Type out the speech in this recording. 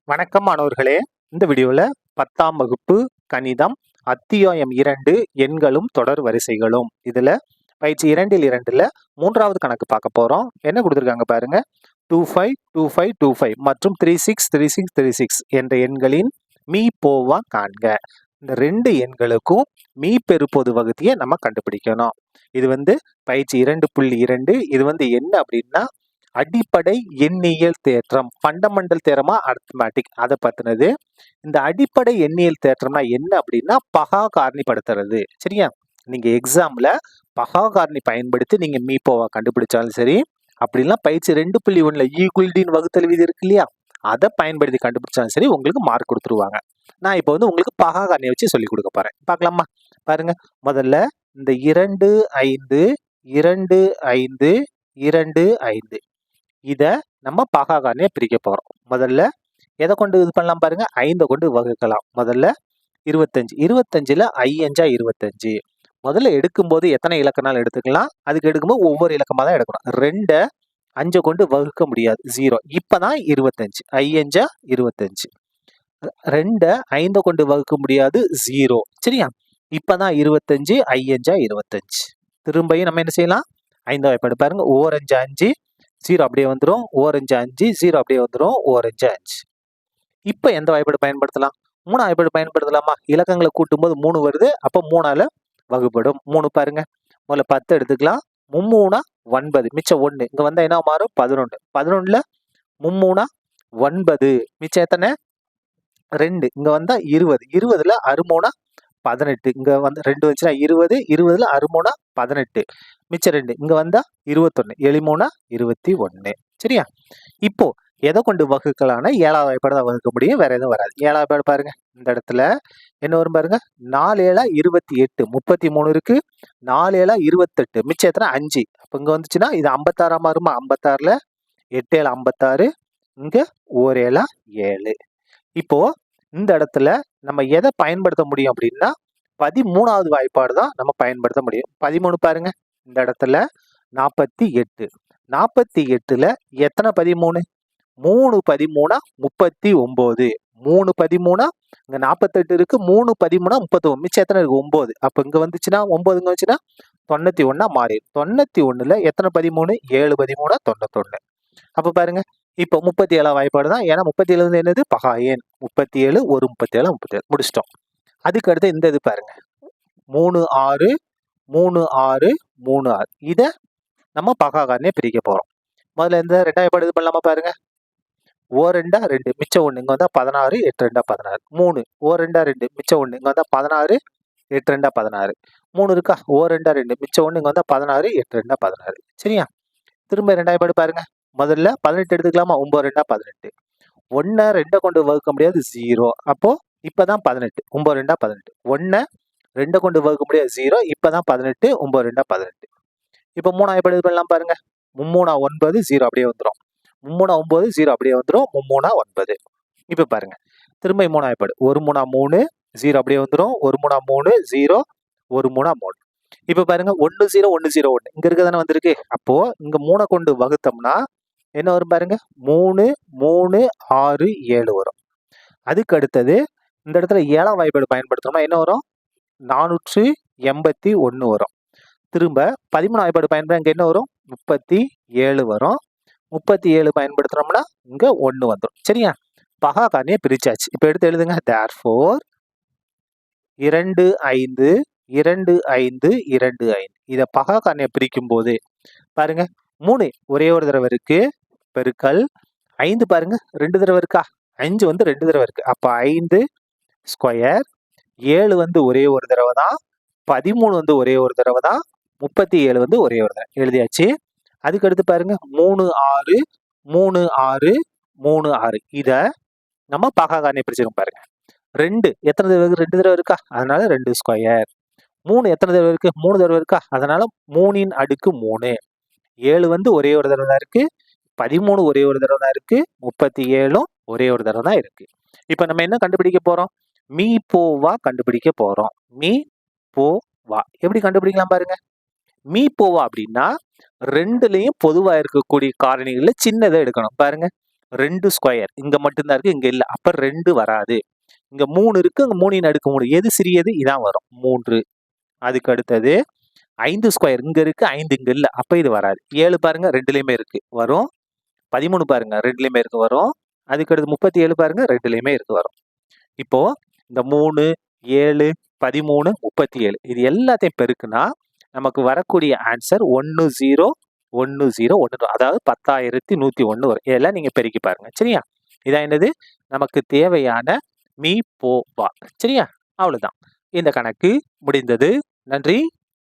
வணக்கம் மாணவர்களே. இந்த வீடியோல 10ஆம் வகுப்பு கணிதம் அத்தியாயம் 2 எண்களும் தொடர் வரிசைகளும் இதுல பயிற்சி 2ல் மூன்றாவது கணக்கு பார்க்க போறோம். என்ன கொடுத்திருக்காங்க பாருங்க. 25 25 25 மற்றும் 36 36 36 என்ற எண்களின் மீபோவா காண்க. இந்த ரெண்டு எண்களுக்கும் மீபெருப்பொது வகுத்தியை நம்ம கண்டுபிடிக்கணும். இது பயிற்சி 2.2. இது என்ன அப்படின்னா அடிப்படை எண்ணியல் தேற்றம், ஃபண்டமெண்டல் தேரமா அரித்மெட்டிக், அதை பத்தினது. இந்த அடிப்படை எண்ணியல் தேற்றம்னா என்ன அப்படின்னா பகா காரணிப்படுத்துறது. சரியா? நீங்க எக்ஸாம்ல பகா காரணி பயன்படுத்தி நீங்க மீபோவா கண்டுபிடிச்சாலும் சரி, அப்படிலாம் பயிற்சி 2.1ல ஈகுவல்டின் வகுத்தல் விதி இருக்கு இல்லையா, அதை பயன்படுத்தி கண்டுபிடிச்சாலும் சரி உங்களுக்கு மார்க் கொடுத்துருவாங்க. நான் இப்போ உங்களுக்கு பகா காரணியை வச்சு சொல்லி கொடுக்க போறேன். பார்க்கலாமா? பாருங்க. முதல்ல இந்த 2 5 2 5 2 5 இத நம்ம பகா காரணியை பிரிக்க போறோம். முதல்ல எதை கொண்டு இது பண்ணலாம் பாருங்க. 5 கொண்டு வகுக்கலாம். முதல்ல 25 25ல 5 25. முதல்ல எடுக்கும்போது எத்தனை இலக்கணாலும் எடுத்துக்கலாம். அதுக்கு எடுக்கும்போது ஒவ்வொரு இலக்கமா தான் எடுக்கணும். 2 5 கொண்டு வகுக்க முடியாது, 0. இப்பதான் 25 5 25. 2 5 கொண்டு வகுக்க முடியாது, 0. சரியா? இப்பதான் 25 5 25. திரும்பியும் நம்ம என்ன செய்யலாம்? 5 வாய்ப்பாடு பாருங்க. ஓர் 5 5, 0 அப்படியே வந்துடும். ஓர் 5 5, 0 அப்படியே வந்துடும். ஓர் 5 5. இப்ப எந்த வாய்ப்பாடு பயன்படுத்தலாம்? 3 வாய்ப்பாடு பயன்படுத்தலாமா? இலக்கங்களை கூட்டும் போது 3 வருது. அப்ப 3ஆல வகுப்படும். 3 பாருங்க. முதல்ல 10 எடுத்துக்கலாம். 3 9, மிச்சம் 1. இங்க வந்தா என்ன மாறும்? 11. 11ல 3 9, மிச்சம் எத்தனை? 2. இங்க வந்தா 20. 20ல 6 18. இங்க வந்து 2 வச்சுனா 20. 20ல 6 18, மிச்சம் 2. இங்க வந்தா 21. 7 21. சரியா? இப்போ எதை கொண்டு வகுக்கலாம்னா 7ஆவது வாய்ப்பாடு தான் வகுக்க முடியும், வேற எதுவும் வராது. 7ஆவது வாய்ப்பாடு பாருங்க. இந்த இடத்துல என்ன வரும் பாருங்க. 4 7 28, 33 இருக்கு. 4 7 28, மிச்சம் எத்தனை? 5. அப்ப இங்க வந்துச்சுன்னா இது 56 மாறுமா? 56ல 8 7 56, இங்க 1 7 7. இப்போ இந்த இடத்துல நம்ம எதை பயன்படுத்த முடியும் அப்படின்னா 13ஆவது வாய்ப்பாடு தான் நம்ம பயன்படுத்த முடியும். 13 பாருங்க. இந்த இடத்துல 48. 48ல எத்தனை 13? 3 13 39. 3 13, இங்க 48 இருக்கு. 3 13 39, மிச்சம் எத்தனை இருக்கு? 9. அப்ப இங்க வந்துச்சுன்னா 9 இங்க வந்துச்சுன்னா 91 மாறி. 91ல எத்தனை 13? 7 13 91. அப்ப பாருங்க. இப்போ 37ஆம் வாய்ப்பாடு தான். ஏன்னா 37 வந்து என்னது? பகா எண். 37 ஒரு 37 37 முடிச்சிட்டோம். அதுக்கு அடுத்து இந்த இது பாருங்க. 3 6 3 6 3 6. இத நம்ம பகா காரணியை பிரிக்க போறோம். முதல்ல இந்த 2ஆம் வாய்ப்பாடு இது பண்ணலாமா பாருங்க. ஓர் 2 2, மிச்சம் 1. இங்க வந்தா 16 8 2 16. 3 ஓர் 2 2, மிச்சம் 1. இங்க வந்தா 16 8 2 16. 3 இருக்கா? ஓர் 2 2, மிச்சம் 1. இங்க வந்தா 16 8 2 16. சரியா? திரும்ப 2ஆம் வாய்ப்பாடு பாருங்க. முதல்ல 18 எடுத்துக்கலாமா? 9 2 18. 1 2 கொண்டு வகுக்க முடியாது, 0. அப்போ இப்பதான் 18. 9 2 18. 1 2 கொண்டு வகுக்க முடியாது, 0. இப்பதான் 18. 9 2 18. இப்ப 3ஆம் வாய்ப்பாடு இது பண்ணலாம் பாருங்க. 3 9, 0 அப்படியே வந்துடும். 3 9, 0 அப்படியே வந்துடும். 3 9. இப்ப பாருங்க. திரும்ப 3ஆம் வாய்ப்பாடு. 1 3 3, 0 அப்படியே வந்துடும். 1 3 3, 0 1 3 3. இப்ப பாருங்க. 1 0 1 0 1 இங்க இருக்கதானே வந்திருக்கு. அப்போ இங்க 3 கொண்டு வகுத்தோம்னா என்ன வரும் பாருங்க. 3 3 6 7 வரும். அதுக்கு அடுத்தது இந்த இடத்துல 7ஆம் வாய்ப்பாடு பயன்படுத்தணும்னா என்ன வரும்? 481 வரும். திரும்ப 13ஆம் வாய்ப்பாடு பயன்படுத்த இங்க என்ன வரும்? 37 வரும். 37 பயன்படுத்துறோம்னா இங்க 1 வந்துடும். சரியா? பகா காரணியை பிரிச்சாச்சு. இப்ப எடுத்து எழுதுங்க. therefore 2 5 2 5 2 5. இத பகா காரணியை பிரிக்கும் போது பாருங்க. 3 ஒரே ஒரு தடவை இருக்கு. பெருக்கல் 5 பாருங்க. 2 தடவை இருக்கா? 5 வந்து 2 தடவை இருக்கு. அப்ப 5 ஸ்கொயர். 7 வந்து ஒரே ஒரு தடவை தான். 13 வந்து ஒரே ஒரு தடவை தான். 37 வந்து ஒரே ஒரு தடவை. எழுதியாச்சு. அதுக்கு அடுத்து பாருங்க. 3 6 3 6 3 6. இத நம்ம பகா காரணியை பிரிச்சிருக்கோம் பாருங்க. 2 எத்தனை தடவை இருக்கு? 2 தடவை இருக்கா? அதனால 2 ஸ்கொயர். 3 எத்தனை தடவை இருக்கு? 3 தடவை இருக்கா? அதனால 3 ன் அடுக்கு 3. 7 வந்து ஒரே ஒரு தடவை தான் இருக்கு. 13 ஒரே ஒரு தடவை தான் இருக்கு. 37ம் ஒரே ஒரு தடவை தான் இருக்கு. இப்ப நம்ம என்ன கண்டுபிடிக்க போறோம்? மீபோவா கண்டுபிடிக்க போறோம். மீபோவா எப்படி கண்டுபிடிக்கலாம் பாருங்க. மீபோவா அப்படின்னா 2லயும் பொதுவா இருக்கக்கூடிய காரணிகள்ல சின்னதை எடுக்கணும். பாருங்க. 2 ஸ்கொயர் இங்க மட்டும்தான் இருக்கு, இங்க இல்ல. அப்ப 2 வராது. இங்க 3 இருக்கு, அங்க 3 அடுக்கு 3. எது சிறியது? இதான் வரும் 3. அதுக்கு அடுத்தது 5 ஸ்கொயர் இங்க இருக்கு, 5 இங்க இல்ல. அப்ப இது வராது. 7 பாருங்க 2லயுமே இருக்கு, வரும். 13 பாருங்க 2லயுமே இருக்கு, வரும். அதுக்கு அடுத்து 37 பாருங்க 2லயுமே இருக்கு, வரும். இப்போ இந்த 3, 7, 13, 37 இது எல்லாத்தையும் பெருக்குனா நமக்கு வரக்கூடிய ஆன்சர் 101010, அதாவது 10,101 வரும். இதெல்லாம் நீங்க பெருக்கி பாருங்க. சரியா? இதான் என்னது? நமக்கு தேவையான மீ போ வா. சரியா? அவ்வளவுதான். இந்த கணக்கு முடிந்தது. நன்றி.